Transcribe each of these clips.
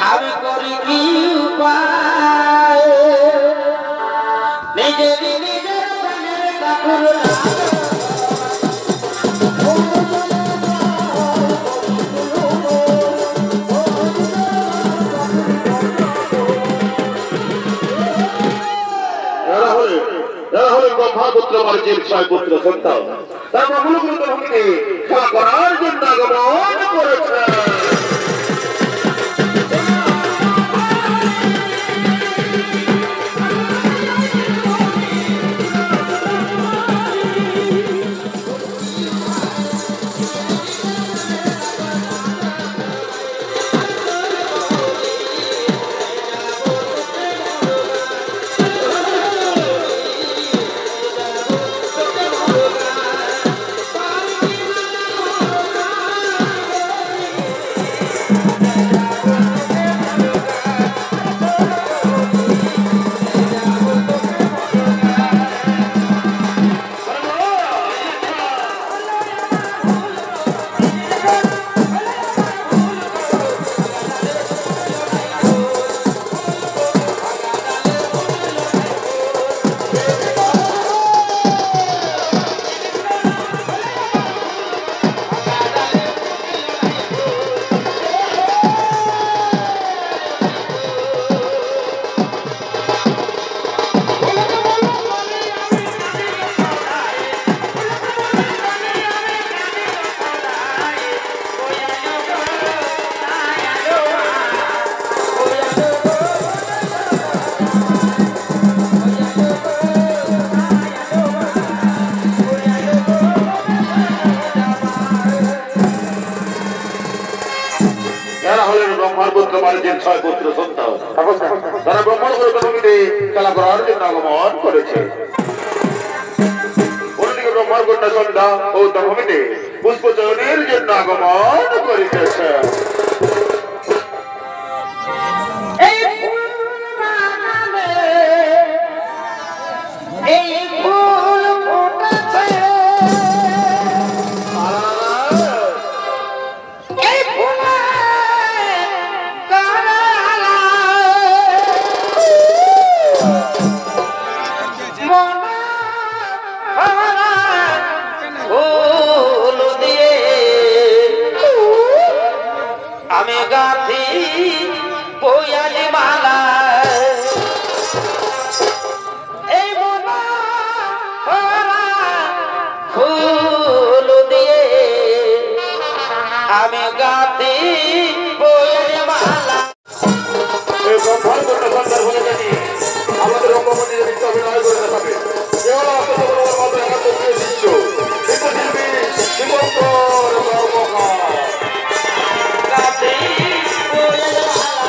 আমি করি কি উপায় নিজের নিজের প্রাণের ঠাকুর ব্রহ্মপুত্র মার্গের 6 পুত্র সন্তান তার মূলভূত ভূমিতে খেলা করার জন্য আগমন করেছে। ব্রহ্মপুত্র মার্গের 6 পুত্র সন্তান তারা ব্রহ্মপুত্র ভূমিতে খেলা করার জন্য আগমন করেছে। অন্যদিকে ব্রহ্মপুত্র সন্ধ্যা ও ভূমিতে পুষ্পচয়নের জন্য আগমন করিতেছে। আমি গাথি বয়ালি মালা এই মনা ফুল দিয়ে আমি গাথি বয়ালি মালা। এই ব্রহ্মপুত্র সন্তান বলে জানি আমাদের রঙ্গমঞ্চে নৃত্য অভিনয় করে দেখাবে। কেবল আত্মসমর্পণের মাধ্যমে একান্ত প্রিয় শিষ্য নৃত্যশিল্পী শিবঙ্কর কর্মকার। গাথি বয়ালি মালা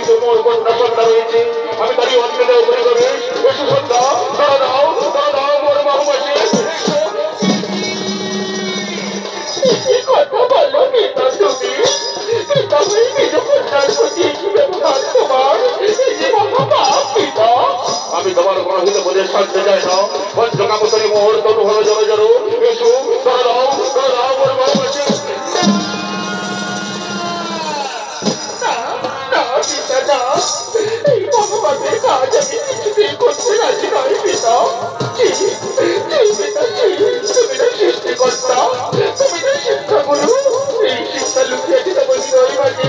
পবিত্র মোর কন্যা সন্ধ্যা রয়েছে, আমি তারই অন্যদেও করি প্রবেশ। এসো সন্ধ্যা, তারা দাও মোর বাহুবাসী। কথা বলো পিতা, তুমি পিতা হয়ে নিজ কন্যার প্রতি কি ব্যবহার তোমার, এই যে মহাপাপ পিতা। আমি তোমার গ্রহিত বোধে শান্তি চাই না, পঞ্চকামতরী মোহর তনু হলো জড়ো জড়ো। এসো তারা দাও মোর বাহুবাসী। এই ভগবানের কাজ আমি কিছুতেই করতে রাজি নয় পিতা। তুমি না সৃষ্টিকর্তা, তুমি না শিক্ষাগুরু, এই শিক্ষা লুকিয়েছে তোমার হৃদয় মাঝে,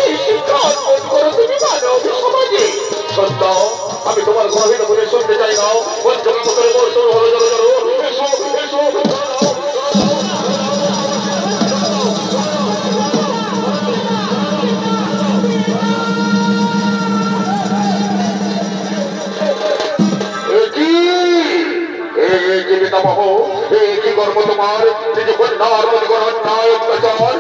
এই শিক্ষা অর্পণ করো তুমি মানব সমাজে। সত্য আমি তোমার গ্রহিত বলে শুনতে চাই না, পঞ্চকামতরে মোর শুরু হলো জড়ো জড়ো। এসো এসো পিতামহ, কি কর্ম তোমার, নিজ কন্যার প্রতি কোনো অন্যায় অত্যাচার।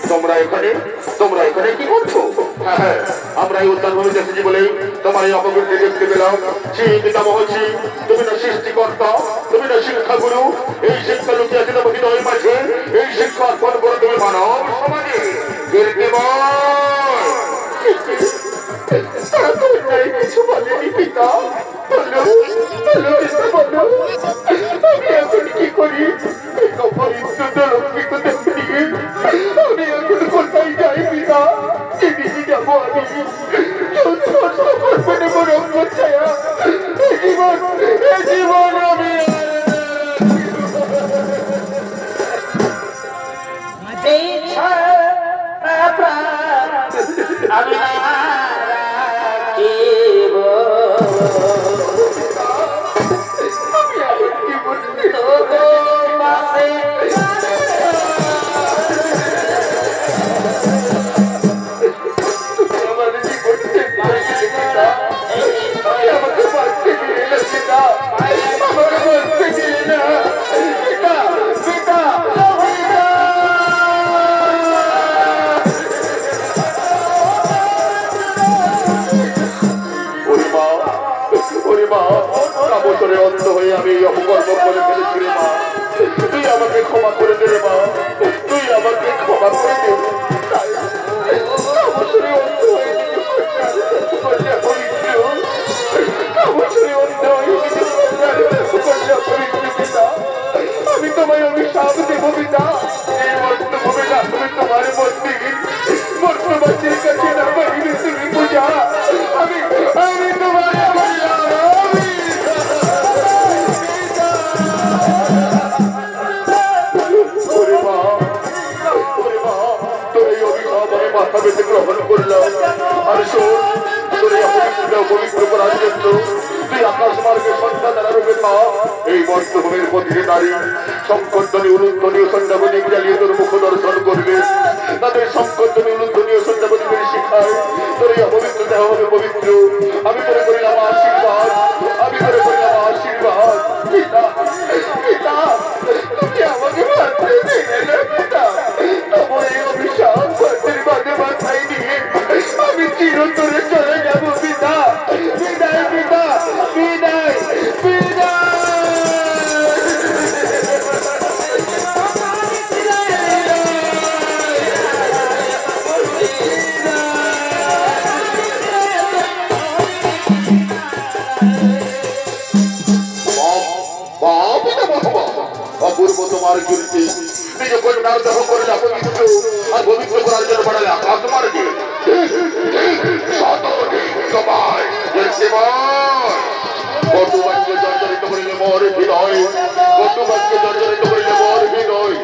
তোমরা এখানে কি করছো? হ্যাঁ, আমরা এই উদ্যান ভূমিতে এসেছি বলে তোমার এই অপকীর্তি দেখতে পেলাম। পিতামহ, তুমি না সৃষ্টিকর্তা, তুমি না শিক্ষাগুরু, এই শিক্ষা লুকিয়ে আছে তোমার হৃদয় মাঝে, এই শিক্ষা অর্পণ করো তুমি মানব সমাজে। তারা তো অন্যায় কিছু বলেনি পিতা। বলো বলো, আমি এখন কি করি? আমি এখন কোথায় যাই পিতা? সেদিকে যাবো আমি, কেউ স্পর্শ করবে না মোর অঙ্গ ছায়া। এ জীবন আমি এই ছাড়া প্রাণ আমি রাখিব। অন্ধ হয়ে আমি এই অপকর্ম করে ফেলেছি রে মা। তুই আমাকে ক্ষমা করে দে রে মা, তুই আমাকে ক্ষমা করে দে। আমি তোমায় অভিশাপ দেব পিতা, এই মর্তভূমে না তুমি তোমার মর্তবাসীর কাছে না পাইবে তুমি পূজা। আমি তোমার মাথা বেঁধে গ্রহণ করলাম। আর শোন, তোর পবিত্র করার জন্য তুই আকাশ মার্গে সন্ধ্যা দ্বারা রূপে থাক। এই মর্তভূমির প্রতিটি নারী সংকটনী উলুধ্বনীয় সন্ধ্যাবলী জ্বালিয়ে তোর মুখ দর্শন করবে। তাদের সংকটনী উলুধ্বনীয় সন্ধ্যাবলীদের শিখায় তোর এই অপবিত্র দেহ হবে পবিত্র। আমি করে করিলাম আশীর্বাদ, আমি করে করিলাম আশীর্বাদ। পিতা পিতা, তুমি আমাকে মারতে দিলে না পিতা, তবু এই অভিশাপ মাথায় নিয়ে আমি চিরতরে চলে যাব পিতা। বিদায় পিতা, বিদায় বিদায়। অপূর্ব তোমার কীর্তি, নিজ কন্যার দেহ করলে অপবিত্র, আর পবিত্র করার জন্য বাড়ালে আকাশ মার্গে। কটুবাক্যে জর্জরিত করিলে মোর হৃদয়, কটুবাক্যে জর্জরিত করিলে মোর হৃদয়।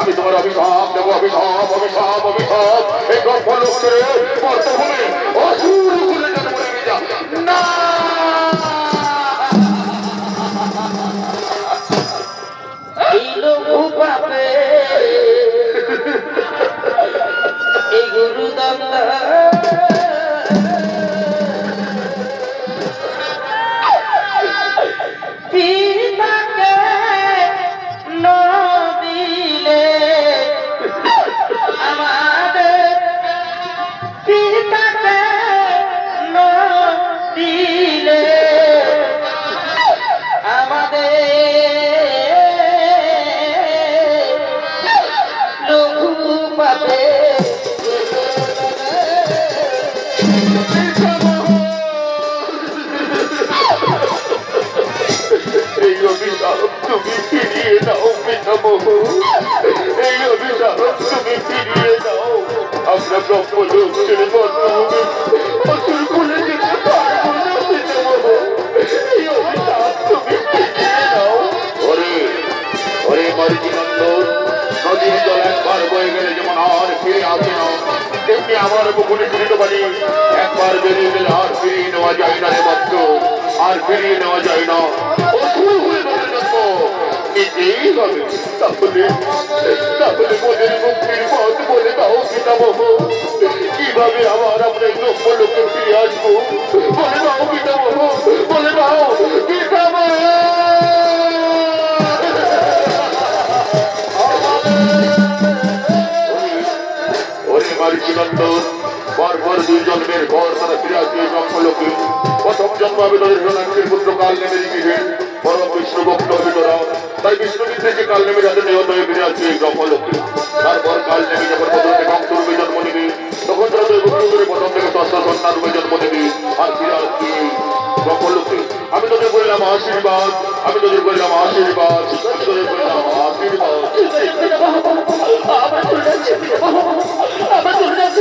আমি তোমার অভিশাপ দেব, অভিশাপ অভিশাপ অভিশাপ। এই গর্ভ লোকের মর্তভূমে অসুর কুলে জন্ম নেবে যা না। এই গুরুদন্ড পিতাকে নদিলে আমাদের পিতাকে লোক ছেড়ে বন্ধু অসুর খুলে যেতে পারবো না পিতামহ। এই অভিশাপ তুমি ফিরিয়ে নাও। ওরে ওরে মার্জিনন্দন, নদীর জল একবার বয়ে গেলে যেমন আর ফিরে আসে না, তেমনি আমার মুখে ফিরিত পারি একবার বেরিয়ে গেলে আর ফিরিয়ে নেওয়া যায় না রে বদ্ধ, আর ফিরিয়ে নেওয়া যায় না। অসুর হয়ে নদীর জন্ম নিতেই হবে। তাহলে তাহলে মোদের মুক্তির পথ বলে দাও পিতামহ। কিভাবে আবার আমরা এই লোকে ফিরে আসবো বলে দাও পিতামহ, বলে দাও পিতামহ। ওরে মার্জিনন্দন, পরপর দুই জন্মের ঘর তারা ফিরে আসবে জন্মলোকে। প্রথম জন্ম হবে তাদের সোনাক্ষীর পুত্র কাল নেমে দিকে পরম বিষ্ণু ভক্ত হবে তোরা। তাই বিষ্ণুমিত্রে যে কাল নেমে যাতে নিহত হয়ে ফিরে আসবে জন্মলোকে। তারপর কাল নেমে যখন প্রথম থেকে অংশ রূপে জন্ম নেবে, তখন তারা দুই ভক্ত করে প্রথম থেকে ষষ্ঠ সন্তান রূপে জন্ম নেবে আর ফিরে আসবে জন্মলোকে। আমি তোদের বললাম আশীর্বাদ, আমি তোদের বললাম আশীর্বাদ, তোদের বললাম আশীর্বাদ। আমার চলে যাচ্ছে, আমার চলে যাচ্ছে,